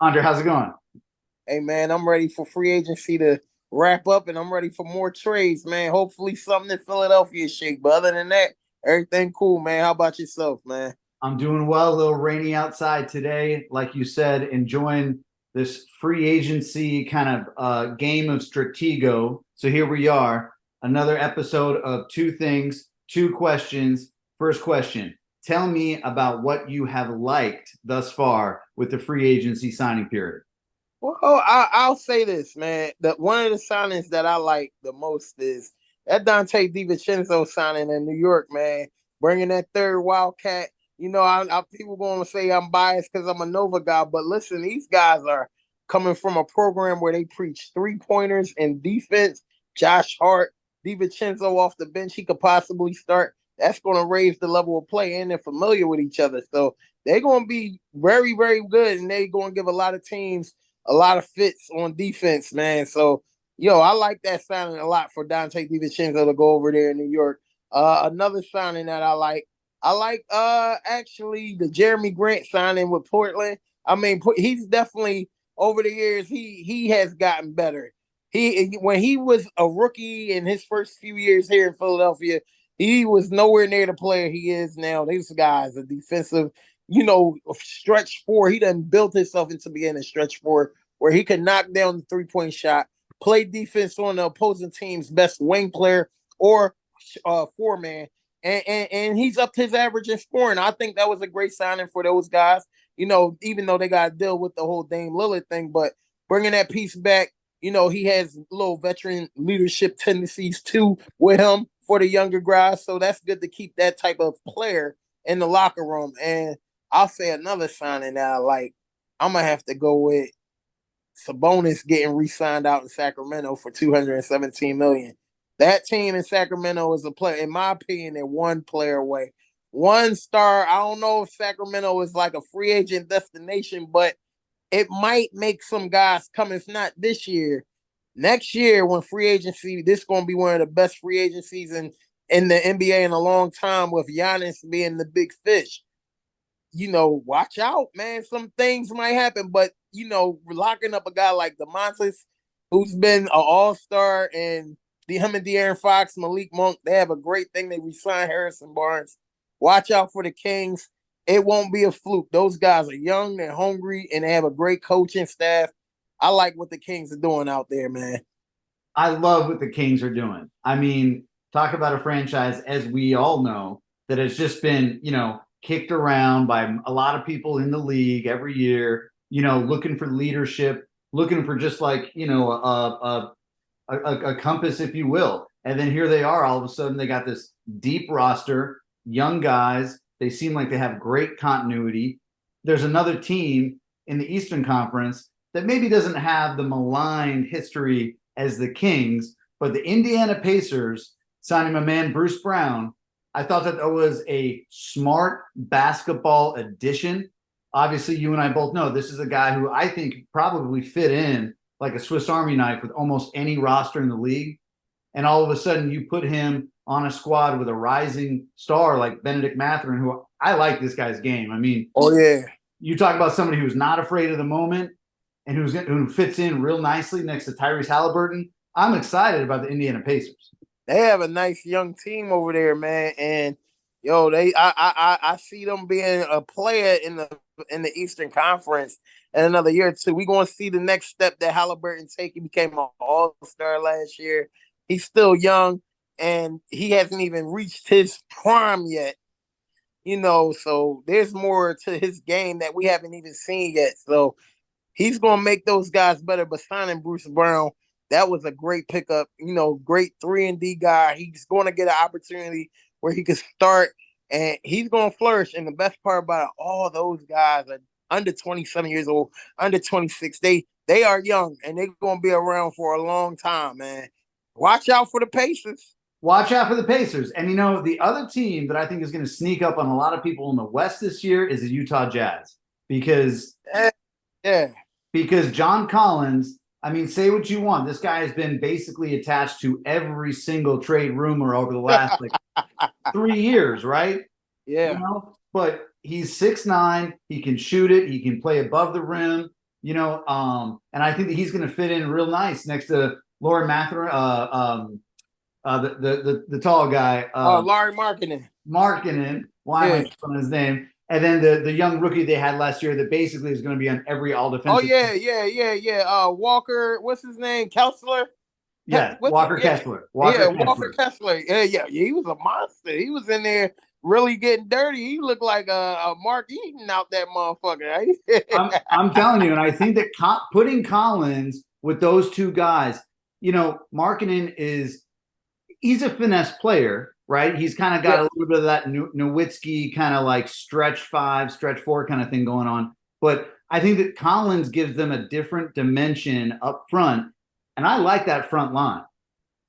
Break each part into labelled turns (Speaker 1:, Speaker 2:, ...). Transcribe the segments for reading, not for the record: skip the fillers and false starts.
Speaker 1: Andre, how's it going?
Speaker 2: Hey man, I'm ready for free agency to wrap up, and I'm ready for more trades, man. Hopefully, something in Philadelphia shake. But other than that, everything cool, man. How about yourself, man?
Speaker 1: I'm doing well. A little rainy outside today. Like you said, enjoying this free agency kind of game of Stratego. So here we are, another episode of two things, two questions. First question, tell me about what you have liked thus far with the free agency signing period.
Speaker 2: Well, I'll say this, man. That one of the signings that I like the most is that Dante DiVincenzo signing in New York, man. Bringing that third Wildcat. People going to say I'm biased because I'm a Nova guy, but listen, these guys are coming from a program where they preach 3 pointers and defense. Josh Hart, DiVincenzo off the bench, he could possibly start. That's going to raise the level of play, and they're familiar with each other, so they're going to be very, very good, and they're going to give a lot of teams a lot of fits on defense, man. So, I like that signing a lot for Dante DiVincenzo to go over there in New York. Another signing that I like actually the Jeremy Grant signing with Portland. I mean, he's definitely over the years he has gotten better. He when he was a rookie in his first few years here in Philadelphia, he was nowhere near the player he is now. This guy is a defensive stretch four. He done built himself into being a stretch four where he could knock down the 3 point shot, play defense on the opposing team's best wing player or four man. And he's up to his average in scoring. I think that was a great signing for those guys. Even though they got to deal with the whole Dame Lillard thing, but bringing that piece back, he has little veteran leadership tendencies too with him for the younger guys. So that's good to keep that type of player in the locker room. And I'll say another signing that I like. I'm gonna have to go with Sabonis getting re-signed out in Sacramento for 217 million. That team in Sacramento is a player, in my opinion, they're one player away. One star. I don't know if Sacramento is like a free agent destination, but it might make some guys come. If not this year, next year when free agency, this is going to be one of the best free agencies in the NBA in a long time with Giannis being the big fish. Watch out, man. Some things might happen, but locking up a guy like DeMontis, who's been an all-star, and him and De'Aaron Fox, Malik Monk, they have a great thing. They re-signed Harrison Barnes. Watch out for the Kings. It won't be a fluke. Those guys are young, they're hungry, and they have a great coaching staff. I like what the Kings are doing out there, man.
Speaker 1: I love what the Kings are doing. I mean, talk about a franchise, as we all know, that has just been, kicked around by a lot of people in the league every year, looking for leadership, looking for just like, a compass, if you will. And then here they are, all of a sudden they got this deep roster, young guys. They seem like they have great continuity. There's another team in the Eastern Conference that maybe doesn't have the maligned history as the Kings, but the Indiana Pacers signing my man Bruce Brown, I thought that was a smart basketball addition. Obviously, you and I both know this is a guy who I think probably fit in like a Swiss Army knife with almost any roster in the league. And all of a sudden, you put him on a squad with a rising star like Benedict Mathurin, who I like this guy's game. I mean,
Speaker 2: Oh yeah.
Speaker 1: you talk about somebody who's not afraid of the moment and who fits in real nicely next to Tyrese Halliburton. I'm excited about the Indiana Pacers.
Speaker 2: They have a nice young team over there, man. And I see them being a player in the Eastern Conference in another year or two. We're gonna see the next step that Halliburton take. He became an all-star last year. He's still young and he hasn't even reached his prime yet. So there's more to his game that we haven't even seen yet. So he's going to make those guys better. But signing Bruce Brown, that was a great pickup. Great 3-and-D guy. He's going to get an opportunity where he can start, and he's going to flourish. And the best part about it, all those guys are under 27 years old, under 26. They are young, and they're going to be around for a long time, man. Watch out for the Pacers.
Speaker 1: Watch out for the Pacers. And the other team that I think is going to sneak up on a lot of people in the West this year is the Utah Jazz because
Speaker 2: Yeah.
Speaker 1: because John Collins, I mean, say what you want. This guy has been basically attached to every single trade rumor over the last like 3 years, right?
Speaker 2: Yeah.
Speaker 1: But he's 6'9", he can shoot it, he can play above the rim. And I think that he's going to fit in real nice next to Lauren Matherin, the tall guy,
Speaker 2: Larry Markkinen.
Speaker 1: Markkinen. Why am I
Speaker 2: Yeah.
Speaker 1: on his name? And then the young rookie they had last year that basically is going to be on every all
Speaker 2: Oh
Speaker 1: defensive.
Speaker 2: yeah. Walker, what's his name? Kessler.
Speaker 1: Yes,
Speaker 2: What's
Speaker 1: Walker
Speaker 2: yeah,
Speaker 1: Kessler.
Speaker 2: Walker Kessler. Yeah. He was a monster. He was in there really getting dirty. He looked like a Mark Eaton out that motherfucker. Right?
Speaker 1: I'm telling you, and I think that putting Collins with those two guys, Markkinen he's a finesse player, right? He's kind of got
Speaker 2: Yeah.
Speaker 1: a little bit of that Nowitzki kind of like stretch 5, stretch 4 kind of thing going on. But I think that Collins gives them a different dimension up front. And I like that front line.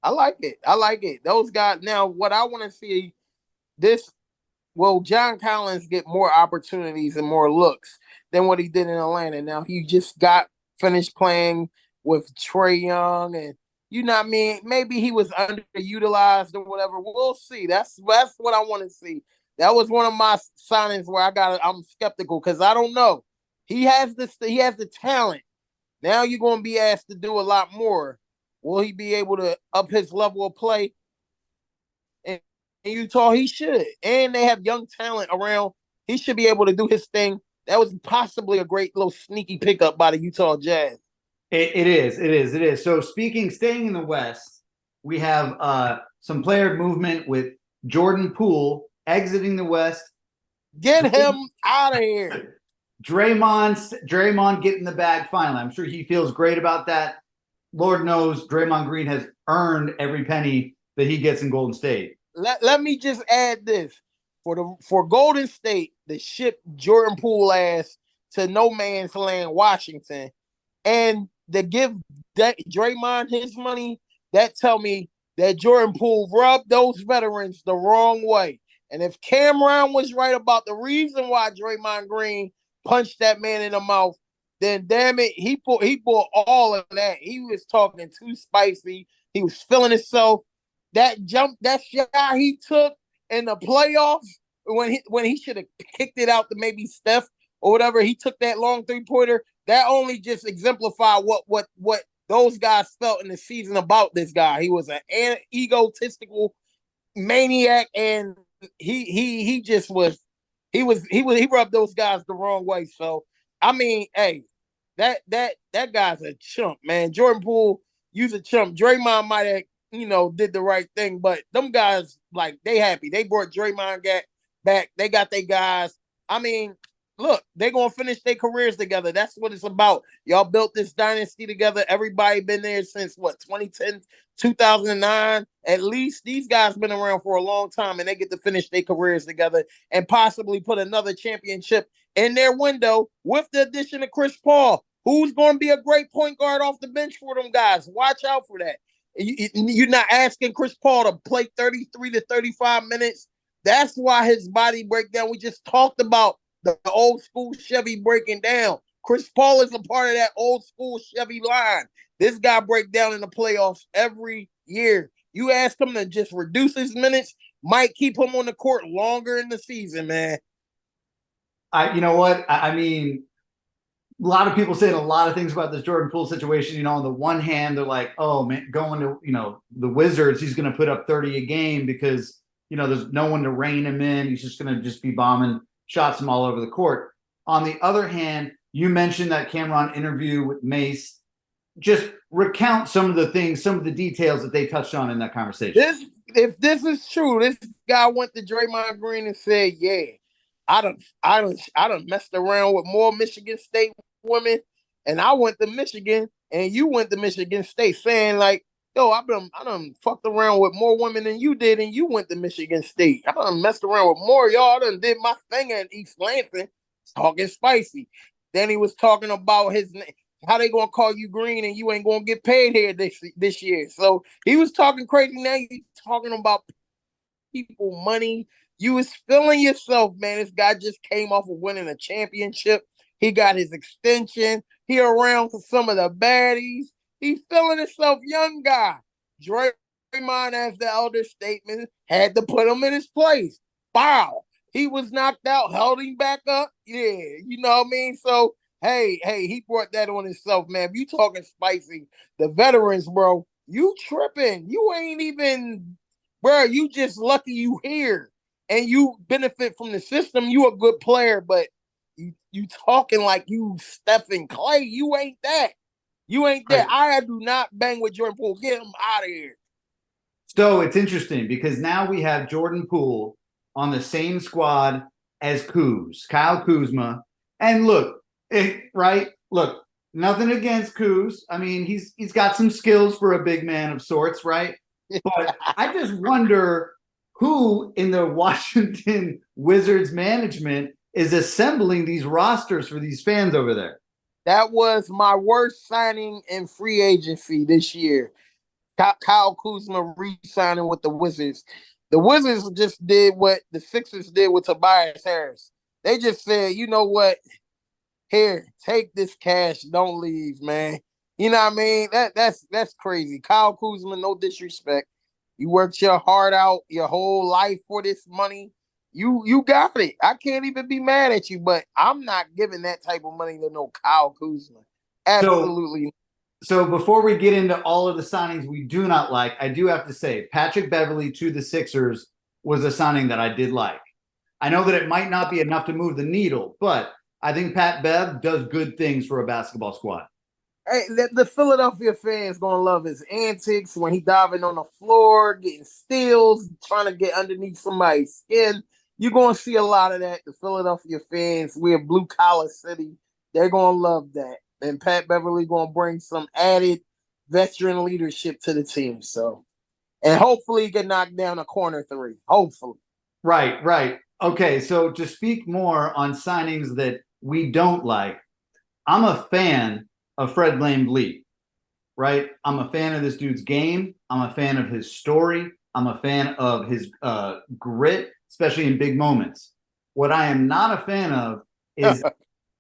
Speaker 2: I like it. Those guys. Now, what I want to see this. Well, John Collins get more opportunities and more looks than what he did in Atlanta. Now he just got finished playing with Trae Young, and what I mean, maybe he was underutilized or whatever. We'll see. That's what I want to see. That was one of my signings where I'm skeptical because I don't know. He has the talent. Now you're going to be asked to do a lot more. Will he be able to up his level of play? And in Utah, he should. And they have young talent around. He should be able to do his thing. That was possibly a great little sneaky pickup by the Utah Jazz.
Speaker 1: It is. So staying in the West, we have some player movement with Jordan Poole exiting the West.
Speaker 2: Get him out of here.
Speaker 1: Draymond getting the bag finally. I'm sure he feels great about that. Lord knows Draymond Green has earned every penny that he gets in Golden State.
Speaker 2: Let me just add this. For Golden State to ship Jordan Poole ass to no man's land, Washington, and to give Draymond his money, that tell me that Jordan Poole rubbed those veterans the wrong way. And if Cameron was right about the reason why Draymond Green punched that man in the mouth, then damn it, he put all of that. He was talking too spicy. He was feeling himself. That shot he took in the playoffs when he should have kicked it out to maybe Steph or whatever. He took that long 3-pointer. That only just exemplified what those guys felt in the season about this guy. He was an egotistical maniac, and he just was. He rubbed those guys the wrong way. So I mean, hey, that guy's a chump, man. Jordan Poole, you's a chump. Draymond might have did the right thing, but them guys, like, they happy. They brought Draymond back. They got their guys. I mean, look, they're going to finish their careers together. That's what it's about. Y'all built this dynasty together. Everybody been there since, 2010, 2009? At least these guys been around for a long time, and they get to finish their careers together and possibly put another championship in their window with the addition of Chris Paul, who's going to be a great point guard off the bench for them guys. Watch out for that. You're not asking Chris Paul to play 33 to 35 minutes. That's why his body breakdown. We just talked about the old school Chevy breaking down. Chris Paul is a part of that old school Chevy line. This guy break down in the playoffs every year. You ask him to just reduce his minutes, might keep him on the court longer in the season, man.
Speaker 1: You know what? I mean, a lot of people saying a lot of things about this Jordan Poole situation. On the one hand, they're like, oh man, going to, the Wizards, he's going to put up 30 a game because, there's no one to rein him in. He's just going to just be bombing shots from all over the court. On the other hand, you mentioned that Cameron interview with Mace. Just recount some of the things, some of the details that they touched on in that conversation.
Speaker 2: If this is true, this guy went to Draymond Green and said, yeah, I done messed around with more Michigan State women, and I went to Michigan, and you went to Michigan State, saying like, yo, I done fucked around with more women than you did, and you went to Michigan State. I done messed around with more y'all. I done did my thing at East Lansing, talking spicy. Then he was talking about how they gonna call you green and you ain't gonna get paid here this year. So he was talking crazy. Now you talking about people money. You was feeling yourself, man. This guy just came off of winning a championship. He got his extension. He around for some of the baddies. He's feeling himself, young guy. Draymond, as the elder statement, had to put him in his place. Wow. He was knocked out, held him back up. Yeah, you know what I mean? So, Hey, he brought that on himself, man. If you talking spicy, the veterans, bro, you tripping. You ain't even, bro, you just lucky you here and you benefit from the system. You a good player, but you talking like you Stephen Clay. You ain't that. You ain't that.
Speaker 1: Right.
Speaker 2: I do not bang with Jordan Poole. Get him out of here.
Speaker 1: So it's interesting because now we have Jordan Poole on the same squad as Kyle Kuzma. And look, right? Look, nothing against Kuz. I mean, he's got some skills for a big man of sorts, right? But I just wonder who in the Washington Wizards management is assembling these rosters for these fans over there.
Speaker 2: That was my worst signing in free agency this year. Kyle Kuzma re-signing with the Wizards. The Wizards just did what the Sixers did with Tobias Harris. They just said, you know what? Here, take this cash. Don't leave, man. You know what I mean? That's crazy. Kyle Kuzma, no disrespect. You worked your heart out your whole life for this money. You got it. I can't even be mad at you, but I'm not giving that type of money to no Kyle Kuzma.
Speaker 1: So
Speaker 2: Absolutely.
Speaker 1: So before we get into all of the signings we do not like, I do have to say Patrick Beverley to the Sixers was a signing that I did like. I know that it might not be enough to move the needle, but I think Pat Bev does good things for a basketball squad.
Speaker 2: Hey, the Philadelphia fans gonna love his antics when he diving on the floor, getting steals, trying to get underneath somebody's skin. You're gonna see a lot of that. The Philadelphia fans, we're a blue collar city. They're gonna love that. And Pat Beverly gonna bring some added veteran leadership to the team. So, and hopefully he can knock down a corner three. Hopefully.
Speaker 1: Right, right. Okay, so to speak more on signings that we don't like, I'm a fan of Fred VanVleet, right? I'm a fan of this dude's game. I'm a fan of his story. I'm a fan of his grit, especially in big moments. What I am not a fan of is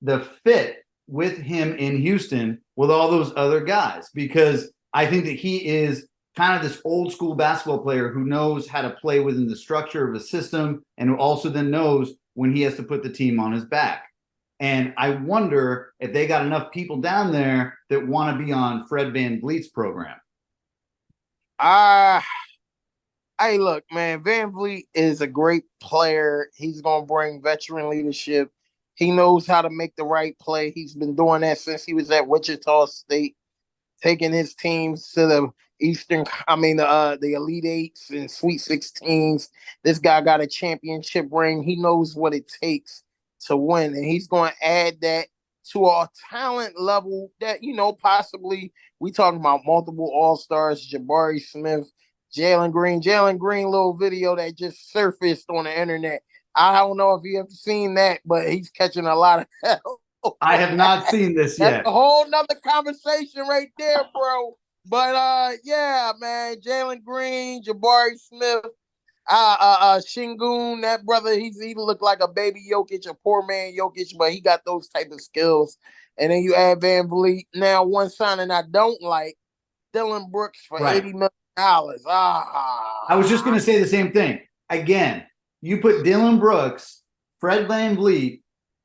Speaker 1: the fit with him in Houston with all those other guys, because I think that he is kind of this old school basketball player who knows how to play within the structure of a system and who also then knows when he has to put the team on his back. And I wonder if they got enough people down there that want to be on Fred VanVleet's program.
Speaker 2: Hey, look, man, Van Vliet is a great player. He's going to bring veteran leadership. He knows how to make the right play. He's been doing that since he was at Wichita State, taking his teams to the the Elite Eights and Sweet 16s. This guy got a championship ring. He knows what it takes to win, and he's going to add that to our talent level that, possibly we talking about multiple All-Stars, Jabari Smith, Jalen Green little video that just surfaced on the internet. I don't know if you have seen that, but he's catching a lot of hell.
Speaker 1: I have not seen this
Speaker 2: That's
Speaker 1: yet.
Speaker 2: a whole nother conversation right there, bro. But yeah, man, Jalen Green, Jabari Smith, Shingun, that brother, he looked like a baby Jokic, a poor man Jokic, but he got those type of skills. And then you add Van Vliet. Now, one signing I don't like, Dylan Brooks for
Speaker 1: Right.
Speaker 2: $80 million.
Speaker 1: I was just going to say the same thing. Again, you put Dylan Brooks, Fred VanVleet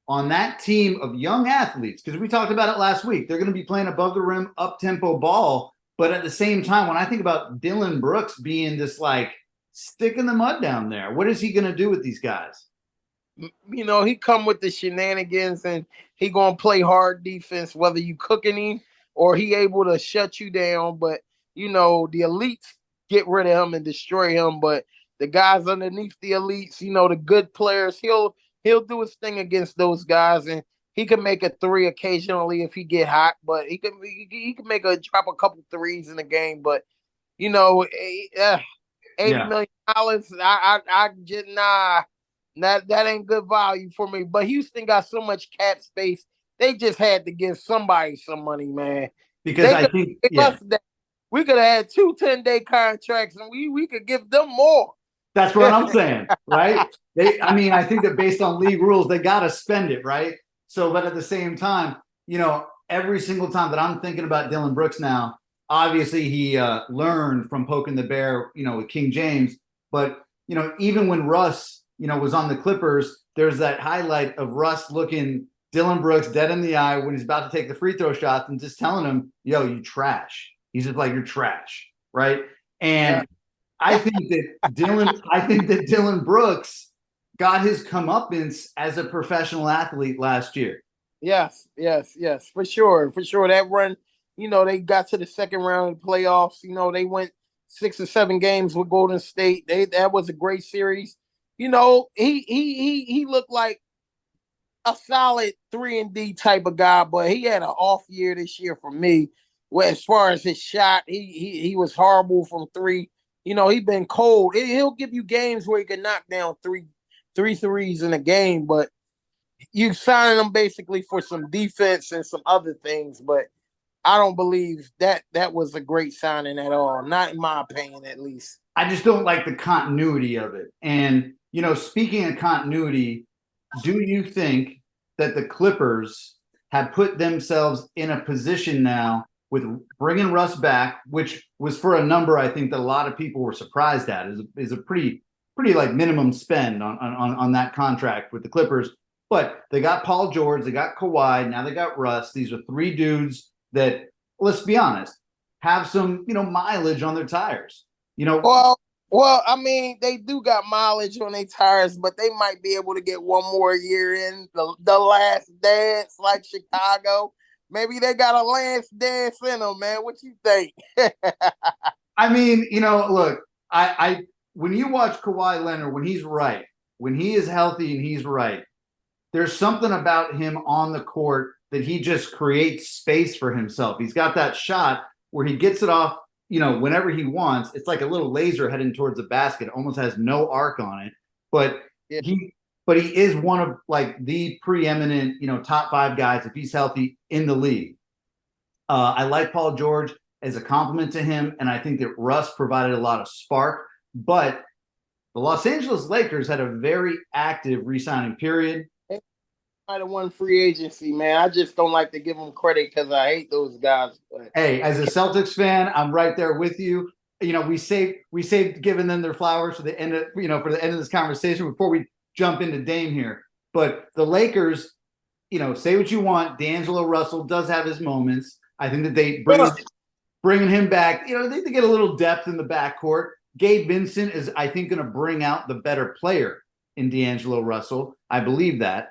Speaker 1: on that team of young athletes, because we talked about it last week. They're going to be playing above the rim, up-tempo ball. But at the same time, when I think about Dylan Brooks being this like stick in the mud down there, what is he going to do with these guys?
Speaker 2: He come with the shenanigans and he gonna play hard defense, whether you cooking him or he able to shut you down. But the elites get rid of him and destroy him. But the guys underneath the elites, the good players, he'll do his thing against those guys, and he can make a three occasionally if he get hot. But he can drop a couple threes in the game. But $80 million, I just nah. That ain't good value for me. But Houston got so much cap space, they just had to give somebody some money, man.
Speaker 1: Because I think
Speaker 2: we could have had 2 10-day contracts and we could give them more.
Speaker 1: That's what I'm saying, right? I think that based on league rules, they got to spend it, right? So, but at the same time, every single time that I'm thinking about Dylan Brooks now, obviously he learned from poking the bear, with King James. But, even when Russ, was on the Clippers, there's that highlight of Russ looking Dylan Brooks dead in the eye when he's about to take the free throw shots and just telling him, yo, you trash. He's just like, you're trash, right? And I think that Dylan Brooks got his comeuppance as a professional athlete last year.
Speaker 2: Yes, for sure, for sure. That run, they got to the second round of the playoffs. They went 6 or 7 games with Golden State. That was a great series. He looked like a solid 3-and-D type of guy, but he had an off year this year for me. Well, as far as his shot, he was horrible from three. He been cold. He'll give you games where he can knock down three threes in a game, but you signing him basically for some defense and some other things. But I don't believe that was a great signing at all. Not in my opinion, at least.
Speaker 1: I just don't like the continuity of it. And, speaking of continuity, do you think that the Clippers have put themselves in a position now with bringing Russ back, which was for a number I think that a lot of people were surprised at, is a pretty like minimum spend on that contract with the Clippers. But they got Paul George, they got Kawhi, now they got Russ. These are 3 dudes that, let's be honest, have some, mileage on their tires.
Speaker 2: Well, I mean, they do got mileage on their tires, but they might be able to get one more year in the last dance, like Chicago. Maybe they got a last dance in them, man. What you think?
Speaker 1: I mean, look, I when you watch Kawhi Leonard, when he's right, when he is healthy and he's right, there's something about him on the court that he just creates space for himself. He's got that shot where he gets it off, whenever he wants. It's like a little laser heading towards the basket. It almost has no arc on it. But he is one of like the preeminent, top 5 guys if he's healthy in the league. I like Paul George as a compliment to him, and I think that Russ provided a lot of spark. But the Los Angeles Lakers had a very active re-signing period.
Speaker 2: Might have won free agency, man. I just don't like to give them credit because I hate those guys. But
Speaker 1: hey, as a Celtics fan, I'm right there with you. We saved giving them their flowers for the end of for the end of this conversation before we jump into Dame here. But the Lakers, say what you want, D'Angelo Russell does have his moments. I think that they bringing him back, they get a little depth in the backcourt. Gabe Vincent is, I think, going to bring out the better player in D'Angelo Russell. I believe that.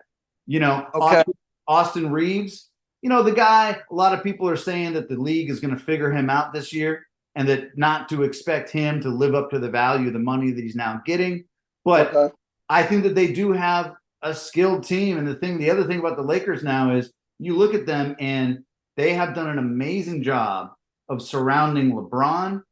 Speaker 2: Okay.
Speaker 1: Austin Reeves, the guy, a lot of people are saying that the league is going to figure him out this year and that not to expect him to live up to the value of the money that he's now getting. But I think that they do have a skilled team. And the other thing about the Lakers now is you look at them and they have done an amazing job of surrounding LeBron,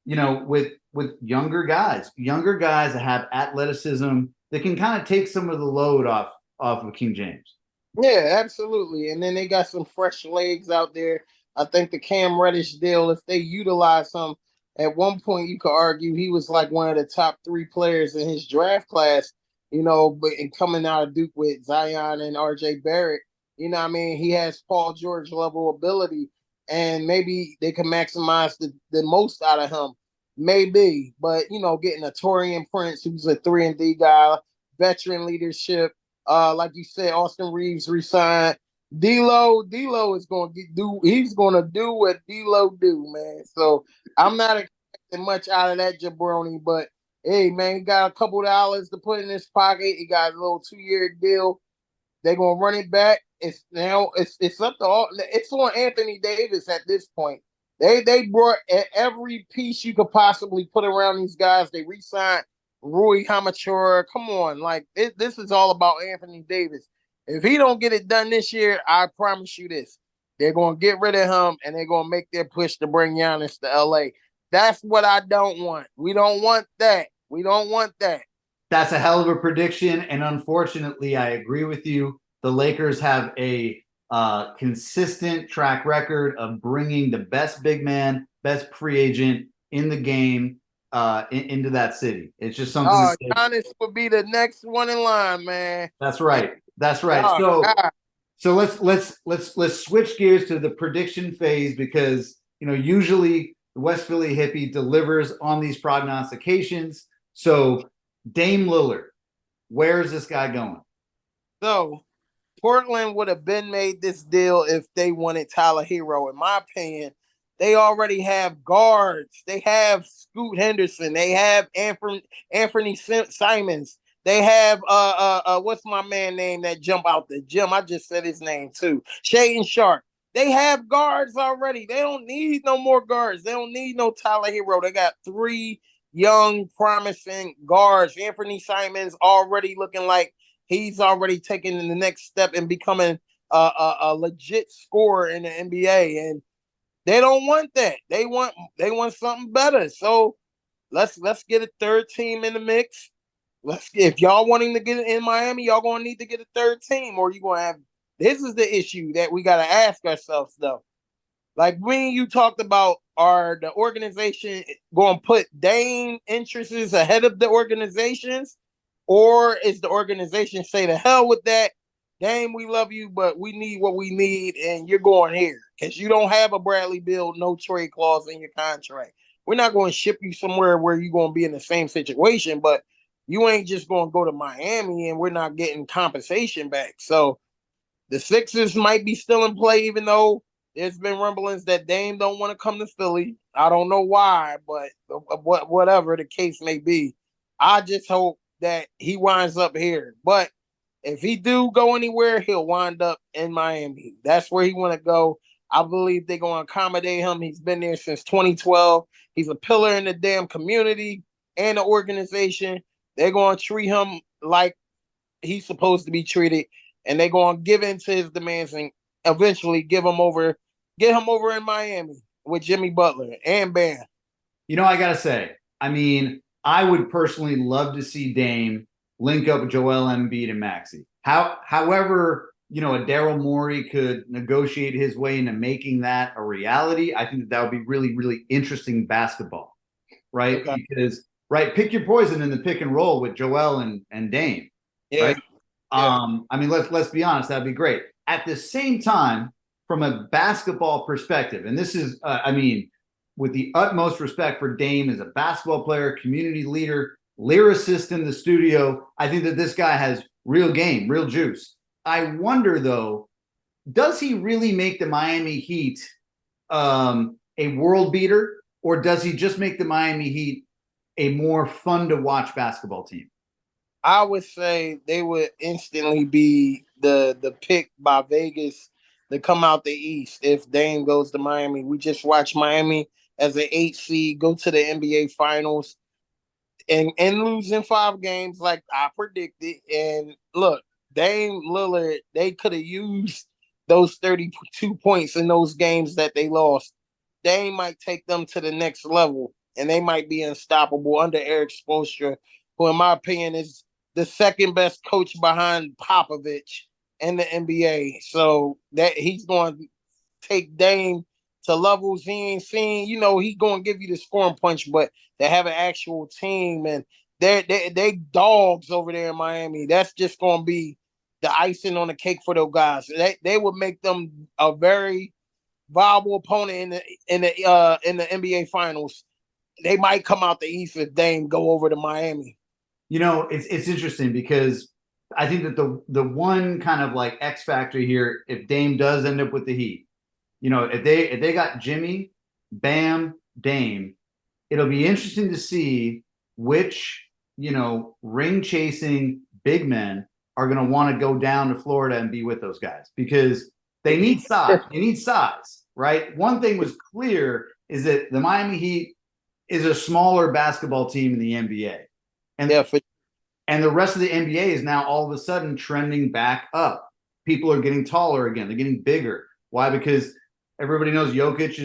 Speaker 1: with younger guys that have athleticism that can kind of take some of the load off of King James.
Speaker 2: Yeah, absolutely. And then they got some fresh legs out there. I think the Cam Reddish deal, if they utilize him, at one point you could argue he was like one of the top 3 players in his draft class, but and coming out of Duke with Zion and RJ Barrett, he has Paul George level ability, and maybe they can maximize the most out of him. Maybe, but getting a Torian Prince, who's a 3-and-D guy, veteran leadership. Like you said, Austin Reeves resigned. D'Lo is he's gonna do what D'Lo do, man. So I'm not expecting much out of that jabroni, but hey, man, he got a couple dollars to put in his pocket. He got a little 2-year deal. They're gonna run it back. It's up to it's on Anthony Davis at this point. They brought every piece you could possibly put around these guys. They re-signed Rui Hamachour. Come on, like this is all about Anthony Davis. If he don't get it done this year, I promise you this: they're gonna get rid of him and they're gonna make their push to bring Giannis to LA. That's what I don't want. We don't want that. We don't want that.
Speaker 1: That's a hell of a prediction, and unfortunately, I agree with you. The Lakers have a consistent track record of bringing the best big man, best free agent in the game into that city. It's just something.
Speaker 2: Giannis will be the next one in line, man.
Speaker 1: That's right. So let's switch gears to the prediction phase because usually the West Philly hippie delivers on these prognostications. So Dame Lillard, where is this guy going?
Speaker 2: So Portland would have been made this deal if they wanted Tyler Hero. In my opinion, they already have guards. They have Scoot Henderson. They have Anthony Simons. They have what's my man name that jump out the gym? I just said his name too. Shaden Sharp. They have guards already. They don't need no more guards. They don't need no Tyler Hero. They got 3 young, promising guards. Anthony Simons already looking like he's already taking the next step and becoming a legit scorer in the NBA. And they don't want that. They want something better. So let's get a third team in the mix. If y'all wanting to get in Miami, y'all gonna need to get a third team, or you gonna have. This is the issue that we gotta ask ourselves though. Like when you talked about, are the organization going to put Dame interests ahead of the organizations, or is the organization say to hell with that? Dame, we love you, but we need what we need, and you're going here because you don't have a Bradley Beal no trade clause in your contract. We're not going to ship you somewhere where you're going to be in the same situation, but you ain't just going to go to Miami and we're not getting compensation back. So the Sixers might be still in play, even though there's been rumblings that Dame don't want to come to Philly. I don't know why, but whatever the case may be, I just hope that he winds up here. But if he do go anywhere, he'll wind up in Miami. That's where he want to go. I believe they're going to accommodate him. He's been there since 2012. He's a pillar in the damn community and the organization. They're going to treat him like he's supposed to be treated, and they're going to give in to his demands and eventually get him over in Miami with Jimmy Butler and Bam.
Speaker 1: You know, I got to say, I mean, I would personally love to see Dame link up with Joel Embiid and Maxey. However, you know, a Daryl Morey could negotiate his way into making that a reality. I think that would be really, really interesting basketball, right?
Speaker 2: Okay.
Speaker 1: Because, right, pick your poison in the pick and roll with Joel and Dame,
Speaker 2: Yeah.
Speaker 1: right?
Speaker 2: Yeah.
Speaker 1: I mean, let's be honest, that'd be great. At the same time, from a basketball perspective, and this is, I mean, with the utmost respect for Dame as a basketball player, community leader, lyricist in the studio, I think that this guy has real game, real juice. I wonder, though, does he really make the Miami Heat a world beater, or does he just make the Miami Heat a more fun to watch basketball team?
Speaker 2: I would say they would instantly be the pick by Vegas to come out the East if Dame goes to Miami. We just watched Miami as an 8 seed go to the NBA Finals and losing 5 games like I predicted. And look, Dame Lillard, they could have used those 32 points in those games that they lost. Dame might take them to the next level, and they might be unstoppable under Eric Spoelstra, who, in my opinion, is the second best coach behind Popovich in the NBA. So that he's going to take Dame to levels he ain't seen. You know, he's going to give you the scoring punch, but they have an actual team, and they dogs over there in Miami. That's just going to be the icing on the cake for those guys. They would make them a very viable opponent in the NBA Finals. They might come out the East if Dame go over to Miami.
Speaker 1: You know, it's interesting because I think that the one kind of like X factor here, if Dame does end up with the Heat, you know, if they got Jimmy, Bam, Dame, it'll be interesting to see which, you know, ring chasing big men are going to want to go down to Florida and be with those guys because they need size. They need size, right? One thing was clear is that the Miami Heat is a smaller basketball team in the NBA. And, and the rest of the NBA is now all of a sudden trending back up. People are getting taller again. They're getting bigger. Why? Because everybody knows Jokic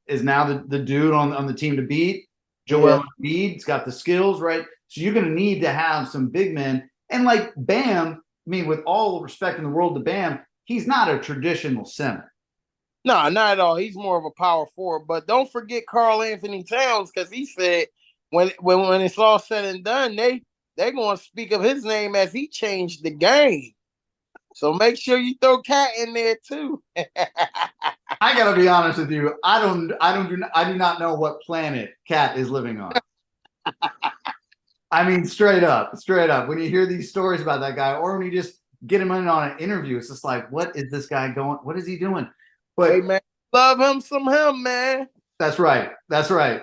Speaker 1: is now the dude on the team to beat. Joel Embiid's got the skills, right? So you're going to need to have some big men. And like Bam, I mean, with all the respect in the world to Bam, he's not a traditional center.
Speaker 2: No, not at all. He's more of a power forward. But don't forget Karl Anthony Towns, because he said when it's all said and done, they're going to speak of his name as he changed the game. So make sure you throw Cat in there too.
Speaker 1: I gotta be honest with you. I do not know what planet Cat is living on. I mean, straight up. When you hear these stories about that guy, or when you just get him in on an interview. It's just like, what is this guy going? What is he doing? But
Speaker 2: Hey, man, love him some him, man.
Speaker 1: that's right. That's right.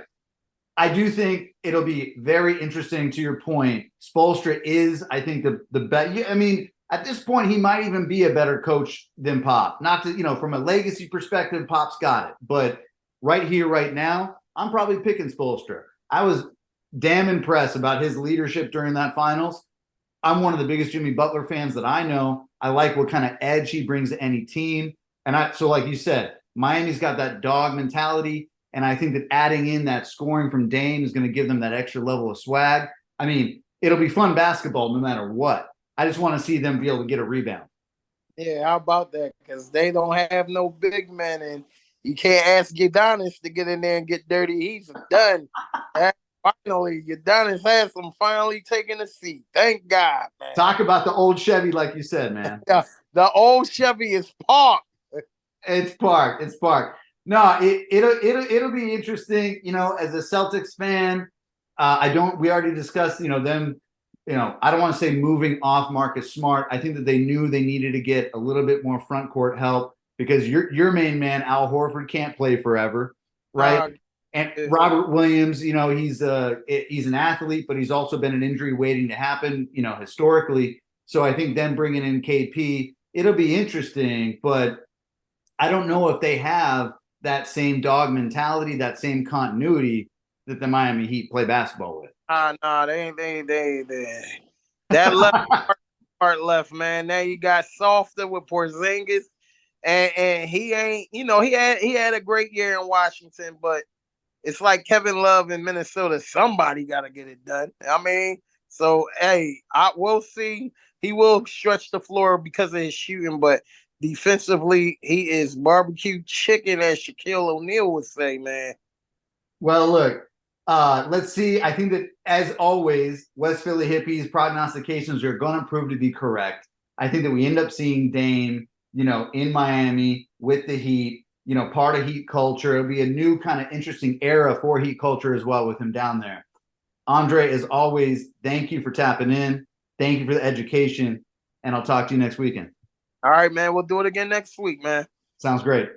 Speaker 1: I do think it'll be very interesting to your point. Spoelstra is, I think, the best. I mean, at this point, he might even be a better coach than Pop. Not to, from a legacy perspective, Pop's got it. But right here, right now, I'm probably picking Spoelstra. I was damn impressed about his leadership during that finals. I'm one of the biggest Jimmy Butler fans that I know. I like what kind of edge he brings to any team. So like you said, Miami's got that dog mentality. And I think that adding in that scoring from Dame is going to give them that extra level of swag. I mean, it'll be fun basketball no matter what. I just want to see them be able to get a rebound.
Speaker 2: Yeah, how about that? Because they don't have no big man, and you can't ask Udonis to get in there and get dirty. He's done. And finally, Udonis has him finally taking a seat. Thank God, man.
Speaker 1: Talk about the old Chevy, like you said, man.
Speaker 2: Yeah, the old Chevy is parked.
Speaker 1: It's parked. It's parked. No, it'll be interesting. As a Celtics fan, we already discussed, them. I don't want to say moving off Marcus Smart. I think that they knew they needed to get a little bit more front court help because your main man Al Horford can't play forever, right? And Robert Williams, he's an athlete, but he's also been an injury waiting to happen, historically. So I think them bringing in KP, it'll be interesting, but I don't know if they have that same dog mentality, that same continuity that the Miami Heat play basketball with.
Speaker 2: Nah, they. That left part left, man. Now you got softer with Porzingis, and he ain't. He had a great year in Washington, but it's like Kevin Love in Minnesota. Somebody got to get it done. I mean, so hey, we'll see. He will stretch the floor because of his shooting, but defensively, he is barbecue chicken, as Shaquille O'Neal would say, man.
Speaker 1: Well, look. Let's see. I think that, as always, West Philly hippies prognostications are going to prove to be correct. I think that we end up seeing Dame, in Miami with the Heat, part of Heat culture. It'll be a new kind of interesting era for Heat culture as well with him down there. Andre, as always, thank you for tapping in. Thank you for the education, and I'll talk to you next weekend.
Speaker 2: All right, man. We'll do it again next week, man.
Speaker 1: Sounds great.